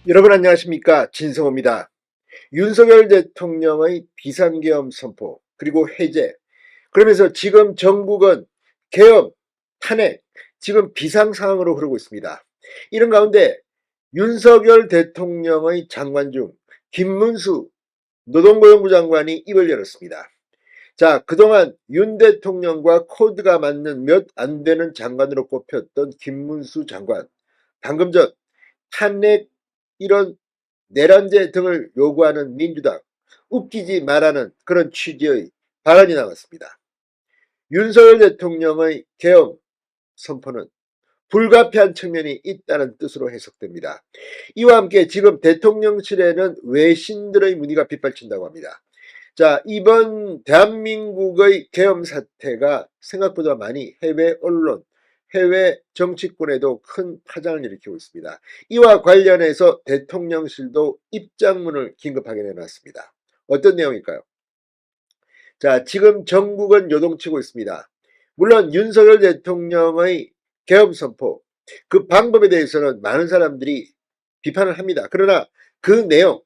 여러분 안녕하십니까, 진성호입니다. 윤석열 대통령의 비상계엄 선포 그리고 해제, 그러면서 지금 전국은 계엄, 탄핵, 지금 비상상황으로 흐르고 있습니다. 이런 가운데 윤석열 대통령의 장관 중 김문수 노동고용부 장관이 입을 열었습니다. 자, 그동안 윤 대통령과 코드가 맞는 몇 안 되는 장관으로 꼽혔던 김문수 장관, 방금 전 탄핵 이런 내란제 등을 요구하는 민주당, 웃기지 말라는 그런 취지의 발언이 나왔습니다. 윤석열 대통령의 계엄 선포는 불가피한 측면이 있다는 뜻으로 해석됩니다. 이와 함께 지금 대통령실에는 외신들의 문의가 빗발친다고 합니다. 자, 이번 대한민국의 계엄 사태가 생각보다 많이 해외 언론, 해외 정치권에도 큰 파장을 일으키고 있습니다. 이와 관련해서 대통령실도 입장문을 긴급하게 내놨습니다. 어떤 내용일까요? 자, 지금 전국은 요동치고 있습니다. 물론 윤석열 대통령의 계엄 선포, 그 방법에 대해서는 많은 사람들이 비판을 합니다. 그러나 그 내용,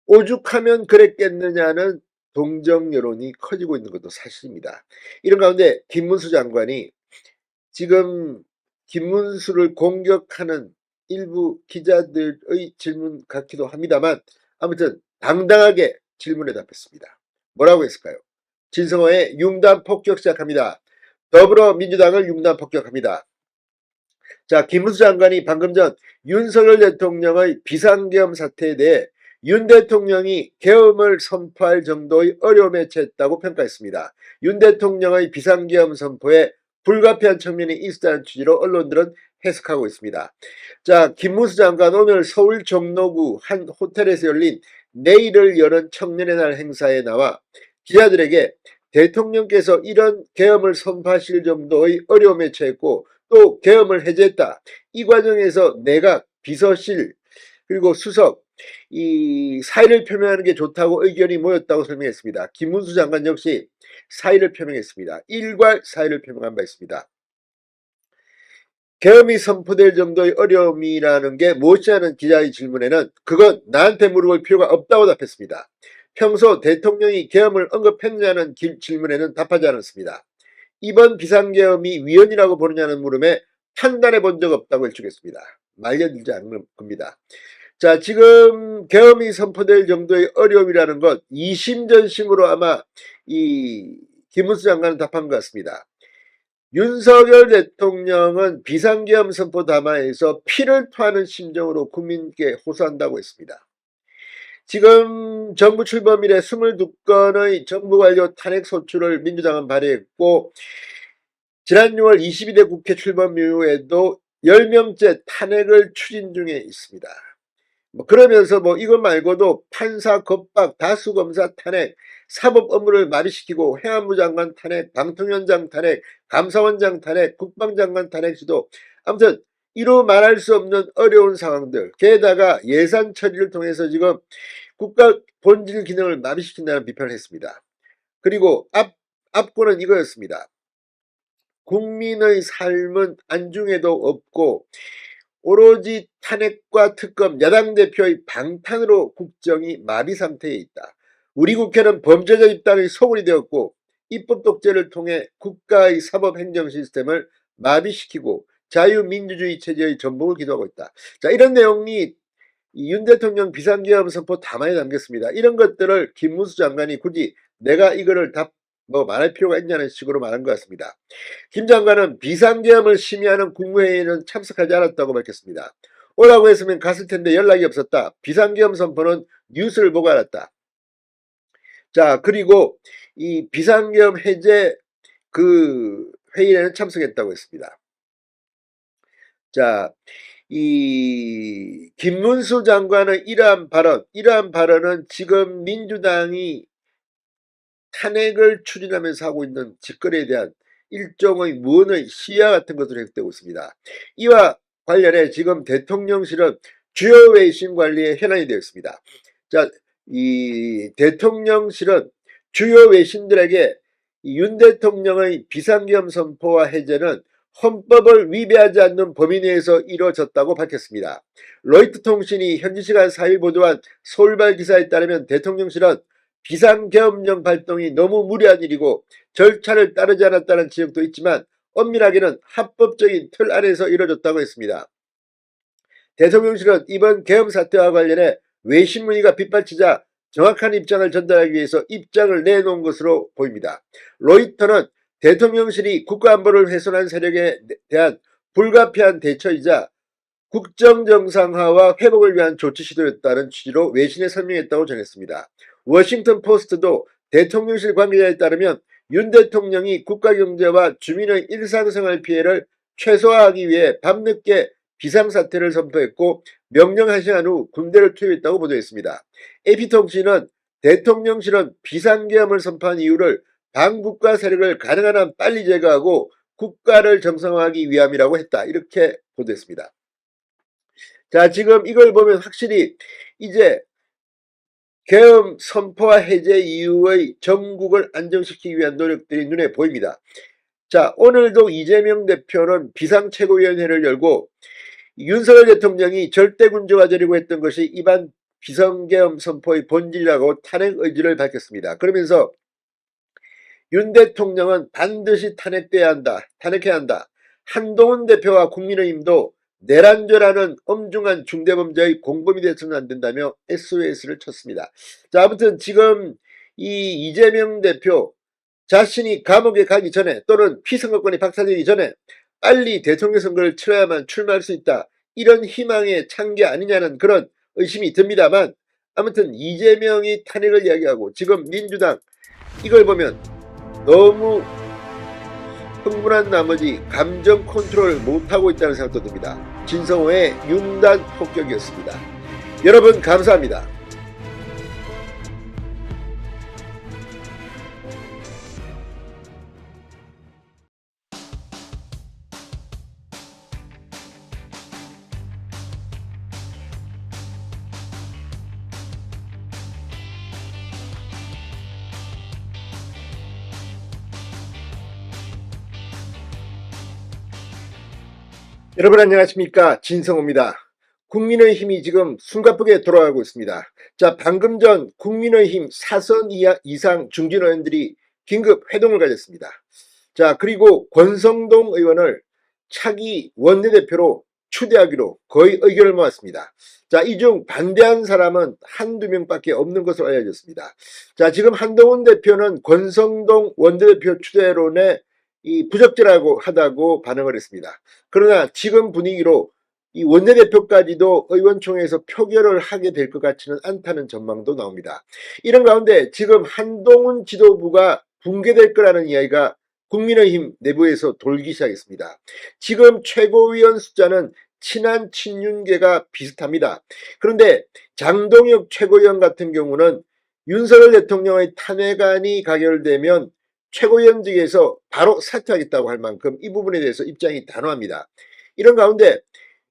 오죽하면 그랬겠느냐는 동정 여론이 커지고 있는 것도 사실입니다. 이런 가운데 김문수 장관이 지금 김문수를 공격하는 일부 기자들의 질문 같기도 합니다만, 아무튼 당당하게 질문에 답했습니다. 뭐라고 했을까요? 진성호의 융단 폭격 시작합니다. 더불어민주당을 융단 폭격합니다. 자, 김문수 장관이 방금 전 윤석열 대통령의 비상계엄 사태에 대해 윤 대통령이 계엄을 선포할 정도의 어려움에 처했다고 평가했습니다. 윤 대통령의 비상계엄 선포에 불가피한 측면이 있었다는 취지로 언론들은 해석하고 있습니다. 자, 김문수 장관 오늘 서울 종로구 한 호텔에서 열린 내일을 여는 청년의 날 행사에 나와 기자들에게 대통령께서 이런 계엄을 선포하실 정도의 어려움에 처했고 또 계엄을 해제했다. 이 과정에서 내각, 비서실 그리고 수석 이 사의를 표명하는 게 좋다고 의견이 모였다고 설명했습니다. 김문수 장관 역시 사의를 표명했습니다. 일괄 사의를 표명한 바 있습니다. 계엄이 선포될 정도의 어려움이라는 게 무엇이냐는 기자의 질문에는 그건 나한테 물어볼 필요가 없다고 답했습니다. 평소 대통령이 계엄을 언급했느냐는 질문에는 답하지 않았습니다. 이번 비상계엄이 위헌이라고 보느냐는 물음에 판단해 본 적 없다고 일축했습니다. 말려들지 않는 겁니다. 자, 지금 계엄이 선포될 정도의 어려움이라는 것 이심전심으로 아마 이 김문수 장관은 답한 것 같습니다. 윤석열 대통령은 비상계엄 선포 담화에서 피를 토하는 심정으로 국민께 호소한다고 했습니다. 지금 정부 출범 이래 22건의 정부 관료 탄핵 소추를 민주당은 발의했고 지난 6월 22대 국회 출범 이후에도 10명째 탄핵을 추진 중에 있습니다. 그러면서 이것 말고도 판사 겁박, 다수검사 탄핵, 사법 업무를 마비시키고 행안부 장관 탄핵, 방통위원장 탄핵, 감사원장 탄핵, 국방장관 탄핵 시도, 아무튼 이루 말할 수 없는 어려운 상황들, 게다가 예산 처리를 통해서 지금 국가 본질 기능을 마비시킨다는 비판을 했습니다. 그리고 앞권은 이거였습니다. 국민의 삶은 안중에도 없고 오로지 탄핵과 특검, 야당 대표의 방탄으로 국정이 마비 상태에 있다. 우리 국회는 범죄자 집단의 소굴이 되었고 입법 독재를 통해 국가의 사법 행정 시스템을 마비시키고 자유민주주의 체제의 전복을 기도하고 있다. 자, 이런 내용이 윤 대통령 비상계엄 선포 담화에 담겼습니다. 이런 것들을 김문수 장관이 굳이 내가 이거를 말할 필요가 있냐는 식으로 말한 것 같습니다. 김 장관은 비상계엄을 심의하는 국무회의는 참석하지 않았다고 밝혔습니다. 오라고 했으면 갔을 텐데 연락이 없었다. 비상계엄 선포는 뉴스를 보고 알았다. 자, 그리고 이 비상계엄 해제 그 회의에는 참석했다고 했습니다. 자, 이 김문수 장관의 이러한 발언은 지금 민주당이 탄핵을 추진하면서 하고 있는 짓거리에 대한 일종의 무언의 시야 같은 것으로 해석되고 있습니다. 이와 관련해 지금 대통령실은 주요 외신 관리에 현안이 되었습니다. 자, 이 대통령실은 주요 외신들에게 윤 대통령의 비상계엄 선포와 해제는 헌법을 위배하지 않는 범위 내에서 이뤄졌다고 밝혔습니다. 로이터 통신이 현지 시간 4일 보도한 서울발 기사에 따르면 대통령실은 비상계엄령 발동이 너무 무리한 일이고 절차를 따르지 않았다는 지적도 있지만 엄밀하게는 합법적인 틀 안에서 이뤄졌다고 했습니다. 대통령실은 이번 계엄 사태와 관련해 외신 문의가 빗발치자 정확한 입장을 전달하기 위해서 입장을 내놓은 것으로 보입니다. 로이터는 대통령실이 국가안보를 훼손한 세력에 대한 불가피한 대처이자 국정정상화와 회복을 위한 조치 시도였다는 취지로 외신에 설명했다고 전했습니다. 워싱턴 포스트도 대통령실 관계자에 따르면 윤 대통령이 국가경제와 주민의 일상생활 피해를 최소화하기 위해 밤늦게 비상사태를 선포했고 명령 하시한 후 군대를 투입했다고 보도했습니다. AP통신은 대통령실은 비상계엄을 선포한 이유를 반국가 세력을 가능한 한 빨리 제거하고 국가를 정상화하기 위함이라고 했다. 이렇게 보도했습니다. 자, 지금 이걸 보면 확실히 이제 계엄 선포와 해제 이후의 전국을 안정시키기 위한 노력들이 눈에 보입니다. 자, 오늘도 이재명 대표는 비상최고위원회를 열고 윤석열 대통령이 절대군주가 되려고 했던 것이 이번 비상계엄 선포의 본질이라고 탄핵 의지를 밝혔습니다. 그러면서 윤 대통령은 반드시 탄핵해야 한다. 한동훈 대표와 국민의힘도 내란죄라는 엄중한 중대범죄의 공범이 되서는 안 된다며 SOS를 쳤습니다. 자, 아무튼 지금 이 이재명 대표 자신이 감옥에 가기 전에 또는 피선거권이 박탈되기 전에 빨리 대통령 선거를 치러야만 출마할 수 있다. 이런 희망에 찬 게 아니냐는 그런 의심이 듭니다만 아무튼 이재명이 탄핵을 이야기하고 지금 민주당 이걸 보면 너무 흥분한 나머지 감정 컨트롤 못하고 있다는 생각도 듭니다. 진성호의 융단 폭격이었습니다. 여러분 감사합니다. 여러분 안녕하십니까, 진성호입니다. 국민의힘이 지금 숨가쁘게 돌아가고 있습니다. 자, 방금 전 국민의힘 사선 이상 중진 의원들이 긴급 회동을 가졌습니다. 자, 그리고 권성동 의원을 차기 원내대표로 추대하기로 거의 의견을 모았습니다. 자, 이 중 반대한 사람은 한두 명밖에 없는 것으로 알려졌습니다. 자, 지금 한동훈 대표는 권성동 원내대표 추대론에 부적절하고 하다고 반응을 했습니다. 그러나 지금 분위기로 이 원내대표까지도 의원총회에서 표결을 하게 될 것 같지는 않다는 전망도 나옵니다. 이런 가운데 지금 한동훈 지도부가 붕괴될 거라는 이야기가 국민의힘 내부에서 돌기 시작했습니다. 지금 최고위원 숫자는 친한 친윤계가 비슷합니다. 그런데 장동혁 최고위원 같은 경우는 윤석열 대통령의 탄핵안이 가결되면 최고위원직에서 바로 사퇴하겠다고 할 만큼 이 부분에 대해서 입장이 단호합니다. 이런 가운데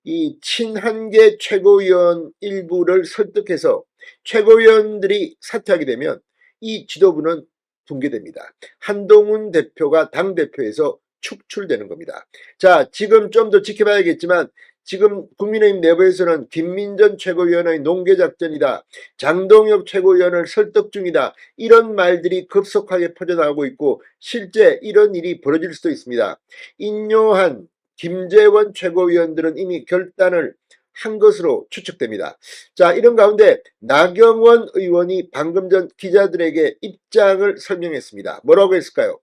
이 친한계 최고위원 일부를 설득해서 최고위원들이 사퇴하게 되면 이 지도부는 붕괴됩니다. 한동훈 대표가 당대표에서 축출되는 겁니다. 자, 지금 좀 더 지켜봐야겠지만 지금 국민의힘 내부에서는 김민전 최고위원의 농계작전이다, 장동혁 최고위원을 설득 중이다, 이런 말들이 급속하게 퍼져나가고 있고 실제 이런 일이 벌어질 수도 있습니다. 인요한, 김재원 최고위원들은 이미 결단을 한 것으로 추측됩니다. 자, 이런 가운데 나경원 의원이 방금 전 기자들에게 입장을 설명했습니다. 뭐라고 했을까요?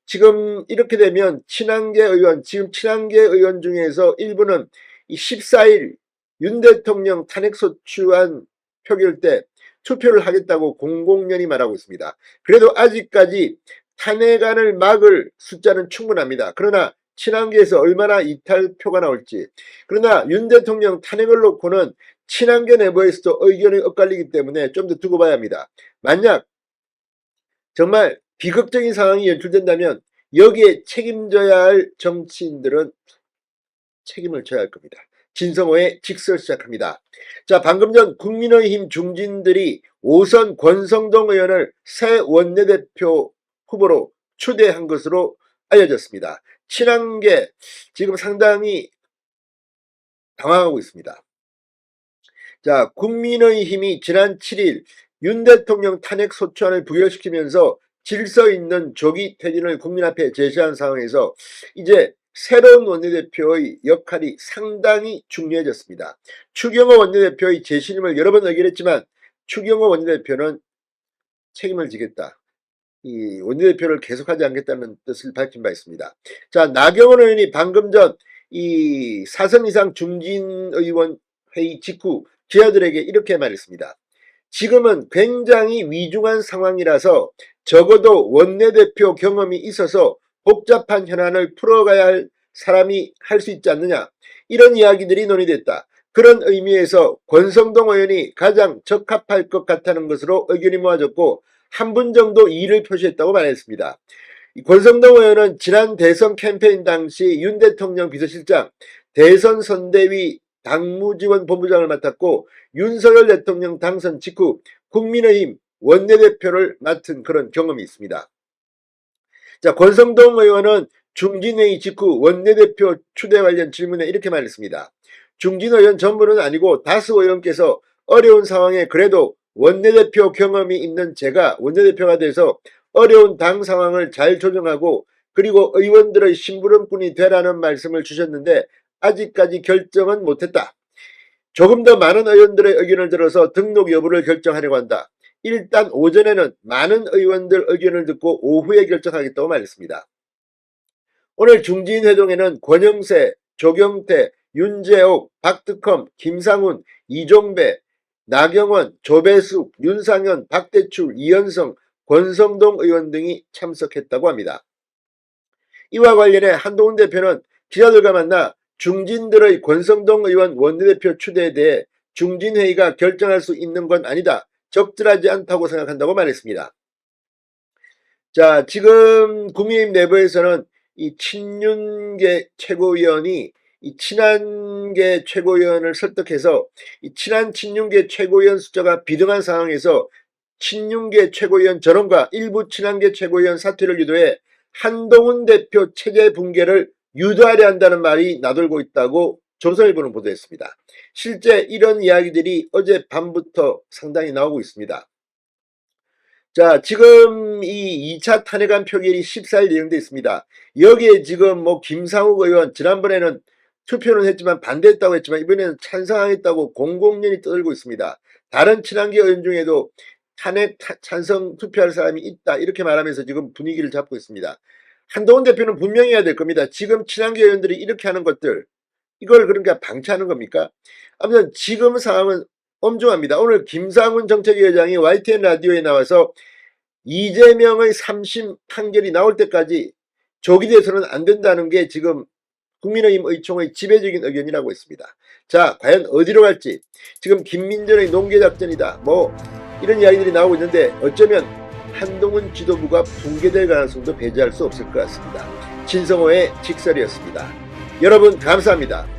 지금 이렇게 되면 친한계 의원, 지금 친한계 의원 중에서 일부는 이 14일 윤 대통령 탄핵소추안 표결 때 투표를 하겠다고 공공연히 말하고 있습니다. 그래도 아직까지 탄핵안을 막을 숫자는 충분합니다. 그러나 친한계에서 얼마나 이탈표가 나올지, 그러나 윤 대통령 탄핵을 놓고는 친한계 내부에서도 의견이 엇갈리기 때문에 좀 더 두고 봐야 합니다. 만약 정말 비극적인 상황이 연출된다면 여기에 책임져야 할 정치인들은 책임을 져야 할 겁니다. 진성호의 직설 시작합니다. 자, 방금 전 국민의힘 중진들이 5선 권성동 의원을 새 원내대표 후보로 추대한 것으로 알려졌습니다. 친한계 지금 상당히 당황하고 있습니다. 자, 국민의힘이 지난 7일 윤 대통령 탄핵 소추안을 부결시키면서 질서 있는 조기 퇴진을 국민 앞에 제시한 상황에서 이제 새로운 원내대표의 역할이 상당히 중요해졌습니다. 추경호 원내대표의 재신임을 여러 번 의결했지만 추경호 원내대표는 책임을 지겠다. 이 원내대표를 계속하지 않겠다는 뜻을 밝힌 바 있습니다. 자, 나경원 의원이 방금 전 이 사선 이상 중진 의원 회의 직후 기자들에게 이렇게 말했습니다. 지금은 굉장히 위중한 상황이라서 적어도 원내대표 경험이 있어서 복잡한 현안을 풀어가야 할 사람이 할 수 있지 않느냐, 이런 이야기들이 논의됐다. 그런 의미에서 권성동 의원이 가장 적합할 것 같다는 것으로 의견이 모아졌고 한 분 정도 이의를 표시했다고 말했습니다. 권성동 의원은 지난 대선 캠페인 당시 윤 대통령 비서실장, 대선 선대위 당무지원본부장을 맡았고 윤석열 대통령 당선 직후 국민의힘 원내대표를 맡은 그런 경험이 있습니다. 자, 권성동 의원은 중진회의 직후 원내대표 추대 관련 질문에 이렇게 말했습니다. 중진 의원 전부는 아니고 다수 의원께서 어려운 상황에 그래도 원내대표 경험이 있는 제가 원내대표가 돼서 어려운 당 상황을 잘 조정하고 그리고 의원들의 심부름꾼이 되라는 말씀을 주셨는데 아직까지 결정은 못했다. 조금 더 많은 의원들의 의견을 들어서 등록 여부를 결정하려고 한다. 일단 오전에는 많은 의원들 의견을 듣고 오후에 결정하겠다고 말했습니다. 오늘 중진회동에는 권영세, 조경태, 윤재옥, 박특검, 김상훈, 이종배, 나경원, 조배숙, 윤상현, 박대출, 이현성, 권성동 의원 등이 참석했다고 합니다. 이와 관련해 한동훈 대표는 기자들과 만나 중진들의 권성동 의원 원내대표 추대에 대해 중진회의가 결정할 수 있는 건 아니다. 적절하지 않다고 생각한다고 말했습니다. 자, 지금 국민의힘 내부에서는 이 친윤계 최고위원이 이 친한계 최고위원을 설득해서 이 친한 친윤계 최고위원 숫자가 비등한 상황에서 친윤계 최고위원 전원과 일부 친한계 최고위원 사퇴를 유도해 한동훈 대표 체제 붕괴를 유도하려 한다는 말이 나돌고 있다고 조선일보는 보도했습니다. 실제 이런 이야기들이 어젯밤부터 상당히 나오고 있습니다. 자, 지금 이 2차 탄핵안 표결이 14일 예정돼 있습니다. 여기에 지금 뭐 김상욱 의원 지난번에는 투표는 했지만 반대했다고 했지만 이번에는 찬성하겠다고 공공연히 떠들고 있습니다. 다른 친한계 의원 중에도 탄핵 찬성 투표할 사람이 있다 이렇게 말하면서 지금 분위기를 잡고 있습니다. 한동훈 대표는 분명히 해야 될 겁니다. 지금 친한계 의원들이 이렇게 하는 것들 이걸 그러니까 방치하는 겁니까? 아무튼 지금 상황은 엄중합니다. 오늘 김상훈 정책위원장이 YTN 라디오에 나와서 이재명의 3심 판결이 나올 때까지 조기 대선은 안 된다는 게 지금 국민의힘 의총의 지배적인 의견이라고 했습니다. 자, 과연 어디로 갈지 지금 김민전의 농계작전이다 뭐 이런 이야기들이 나오고 있는데 어쩌면 한동훈 지도부가 붕괴될 가능성도 배제할 수 없을 것 같습니다. 진성호의 직설이었습니다. 여러분 감사합니다.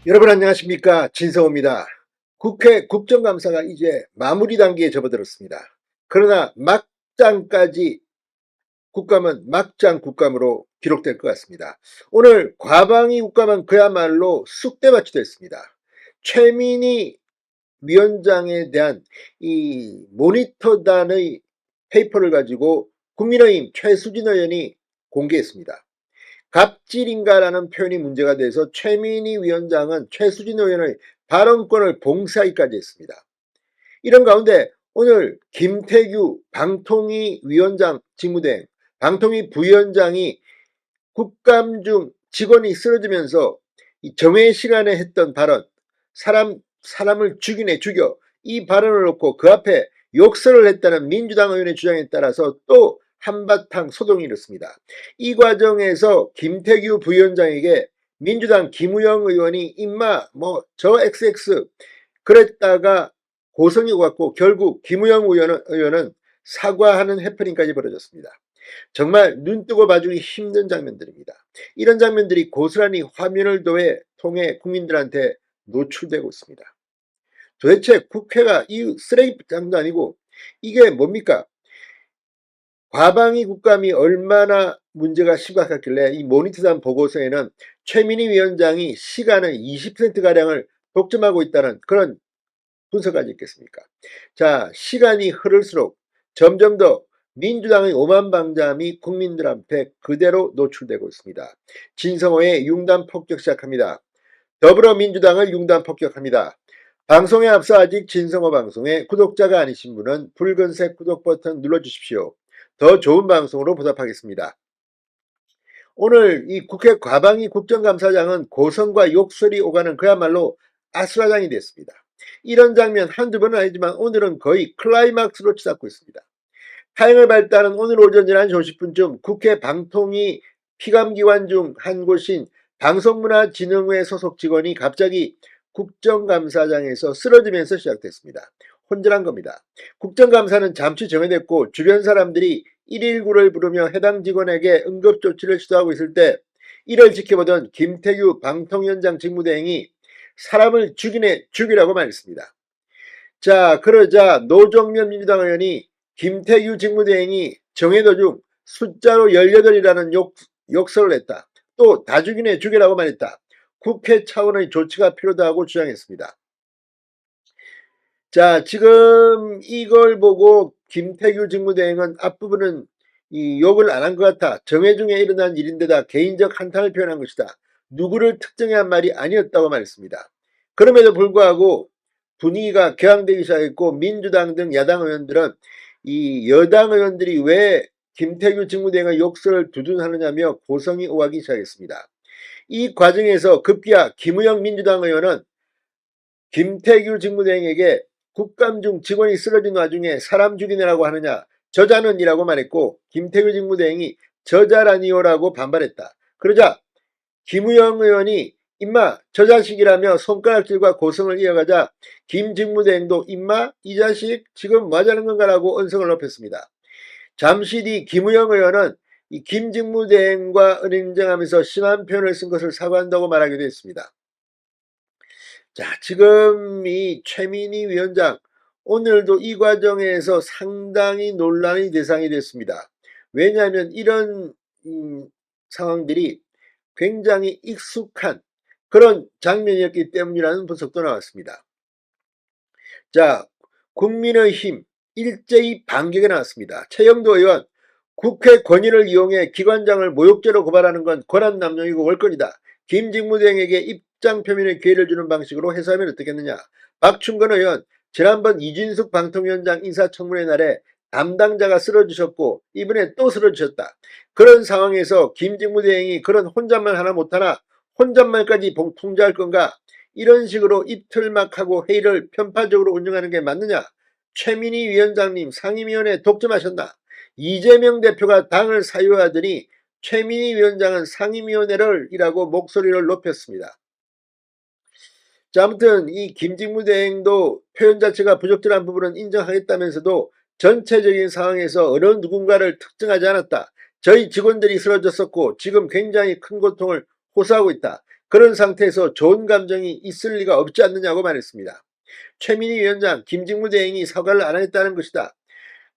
여러분 안녕하십니까, 진성호입니다. 국회 국정감사가 이제 마무리 단계에 접어들었습니다. 그러나 막장까지 국감은 막장 국감으로 기록될 것 같습니다. 오늘 과방위 국감은 그야말로 쑥대밭이 됐습니다. 최민희 위원장에 대한 이 모니터단의 페이퍼를 가지고 국민의힘 최수진 의원이 공개했습니다. 갑질인가라는 표현이 문제가 돼서 최민희 위원장은 최수진 의원의 발언권을 봉쇄하기까지 했습니다. 이런 가운데 오늘 김태규 방통위 위원장 직무대행, 방통위 부위원장이 국감 중 직원이 쓰러지면서 정회 시간에 했던 발언, 사람을 죽이네 죽여, 이 발언을 놓고 그 앞에 욕설을 했다는 민주당 의원의 주장에 따라서 또 한바탕 소동이 일었습니다. 이 과정에서 김태규 부위원장에게 민주당 김우영 의원이 임마 뭐 저 XX 그랬다가 고성이 왔고 결국 김우영 의원은 사과하는 해프닝까지 벌어졌습니다. 정말 눈뜨고 봐주기 힘든 장면들입니다. 이런 장면들이 고스란히 화면을 통해 국민들한테 노출되고 있습니다. 도대체 국회가 이 쓰레기장도 아니고 이게 뭡니까? 과방위 국감이 얼마나 문제가 심각했길래 이 모니터단 보고서에는 최민희 위원장이 시간의 20%가량을 독점하고 있다는 그런 분석까지 있겠습니까? 자, 시간이 흐를수록 점점 더 민주당의 오만방자함이 국민들한테 그대로 노출되고 있습니다. 진성호의 융단 폭격 시작합니다. 더불어민주당을 융단 폭격합니다. 방송에 앞서 아직 진성호 방송에 구독자가 아니신 분은 붉은색 구독 버튼 눌러주십시오. 더 좋은 방송으로 보답하겠습니다. 오늘 이 국회 과방위 국정감사장은 고성과 욕설이 오가는 그야말로 아수라장이 됐습니다. 이런 장면 한두 번은 아니지만 오늘은 거의 클라이막스로 치닫고 있습니다. 타행을 발달한 오늘 오전 11시 50분쯤 국회 방통위 피감기관 중 한 곳인 방송문화진흥회 소속 직원이 갑자기 국정감사장에서 쓰러지면서 시작됐습니다. 혼절한 겁니다. 국정감사는 잠시 정회됐고 주변 사람들이 119를 부르며 해당 직원에게 응급조치를 시도하고 있을 때 이를 지켜보던 김태규 방통위원장 직무대행이 사람을 죽이라고 말했습니다. 자, 그러자 노정면 민주당 의원이 김태규 직무대행이 정회 도중 숫자로 18이라는 욕설을 했다. 또 다 죽이라고 말했다. 국회 차원의 조치가 필요하다고 주장했습니다. 자, 지금 이걸 보고 김태규 직무대행은 앞부분은 이 욕을 안 한 것 같아. 정회 중에 일어난 일인데다 개인적 한탄을 표현한 것이다. 누구를 특정해 한 말이 아니었다고 말했습니다. 그럼에도 불구하고 분위기가 격앙되기 시작했고 민주당 등 야당 의원들은 이 여당 의원들이 왜 김태규 직무대행의 욕설을 두둔하느냐며 고성이 오가기 시작했습니다. 이 과정에서 급기야 김우영 민주당 의원은 김태규 직무대행에게 국감 중 직원이 쓰러진 와중에 사람 죽이느라고 하느냐 저자는이라고 말했고 김태규 직무대행이 저자라니요라고 반발했다. 그러자 김우영 의원이 임마 저 자식이라며 손가락질과 고성을 이어가자 김 직무대행도 임마 이 자식 지금 뭐 하자는 건가라고 언성을 높였습니다. 잠시 뒤 김우영 의원은 이 김 직무대행과 인정하면서 심한 표현을 쓴 것을 사과한다고 말하기도 했습니다. 자, 지금 이 최민희 위원장 오늘도 이 과정에서 상당히 논란의 대상이 됐습니다. 왜냐하면 이런 상황들이 굉장히 익숙한 그런 장면이었기 때문이라는 분석도 나왔습니다. 자, 국민의힘 일제히 반격에 나왔습니다. 최영도 의원, 국회 권위를 이용해 기관장을 모욕죄로 고발하는 건 권한남용이고 월권이다. 김 직무대행에게 입장 표명의 기회를 주는 방식으로 해소하면 어떻겠느냐. 박충건 의원, 지난번 이진숙 방통위원장 인사청문회 날에 담당자가 쓰러지셨고 이번에 또 쓰러지셨다. 그런 상황에서 김 직무대행이 그런 혼잣말 하나 못하나 혼잣말까지 통제할 건가? 이런 식으로 입틀막하고 회의를 편파적으로 운영하는 게 맞느냐? 최민희 위원장님 상임위원회 독점하셨나? 이재명 대표가 당을 사유하더니 최민희 위원장은 상임위원회를 이라고 목소리를 높였습니다. 자, 아무튼 이 김직무대행도 표현 자체가 부적절한 부분은 인정하겠다면서도 전체적인 상황에서 어느 누군가를 특정하지 않았다. 저희 직원들이 쓰러졌었고 지금 굉장히 큰 고통을 호소하고 있다. 그런 상태에서 좋은 감정이 있을 리가 없지 않느냐고 말했습니다. 최민희 위원장, 김직무대행이 사과를 안 했다는 것이다.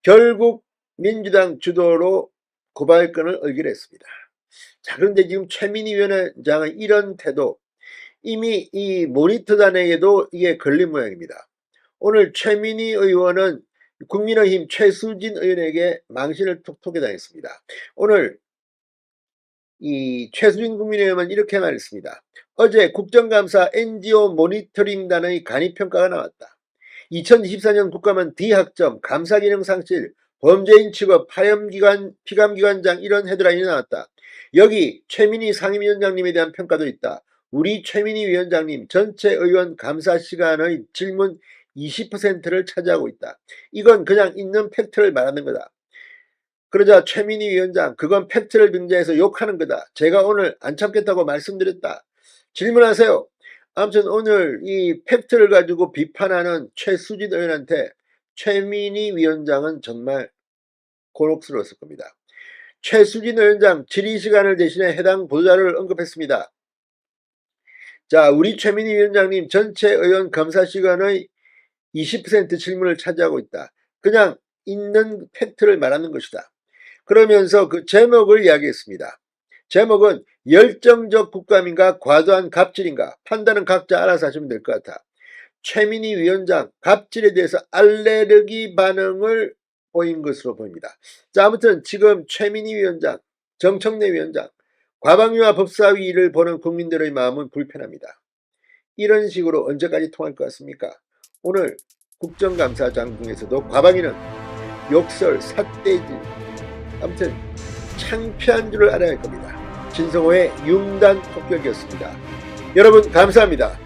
결국 민주당 주도로 고발건을 의결했습니다. 자, 그런데 지금 최민희 위원장의 이런 태도 이미 이 모니터단에게도 이게 걸린 모양입니다. 오늘 최민희 의원은 국민의힘 최수진 의원에게 망신을 톡톡히 당했습니다. 오늘 이 최수진 국민의원은 이렇게 말했습니다. 어제 국정감사 NGO 모니터링단의 간이평가가 나왔다. 2024년 국감은 D학점, 감사기능 상실, 범죄인 취급, 피감기관장 이런 헤드라인이 나왔다. 여기 최민희 상임위원장님에 대한 평가도 있다. 우리 최민희 위원장님 전체 의원 감사 시간의 질문 20%를 차지하고 있다. 이건 그냥 있는 팩트를 말하는 거다. 그러자 최민희 위원장 그건 팩트를 등장해서 욕하는 거다. 제가 오늘 안 참겠다고 말씀드렸다. 질문하세요. 아무튼 오늘 이 팩트를 가지고 비판하는 최수진 의원한테 최민희 위원장은 정말 곤혹스러웠을 겁니다. 최수진 위원장 질의시간을 대신해 해당 보도자료를 언급했습니다. 자, 우리 최민희 위원장님 전체 의원 검사 시간의 20% 질문을 차지하고 있다. 그냥 있는 팩트를 말하는 것이다. 그러면서 그 제목을 이야기했습니다. 제목은 열정적 국감인가 과도한 갑질인가 판단은 각자 알아서 하시면 될 것 같아. 최민희 위원장 갑질에 대해서 알레르기 반응을 보인 것으로 보입니다. 자, 아무튼 지금 최민희 위원장, 정청래 위원장, 과방위와 법사위 일을 보는 국민들의 마음은 불편합니다. 이런 식으로 언제까지 통할 것 같습니까? 오늘 국정감사장 중에서도 과방위는 욕설, 삿대질, 아무튼 창피한 줄을 알아야 할 겁니다. 진성호의 융단 폭격이었습니다. 여러분 감사합니다.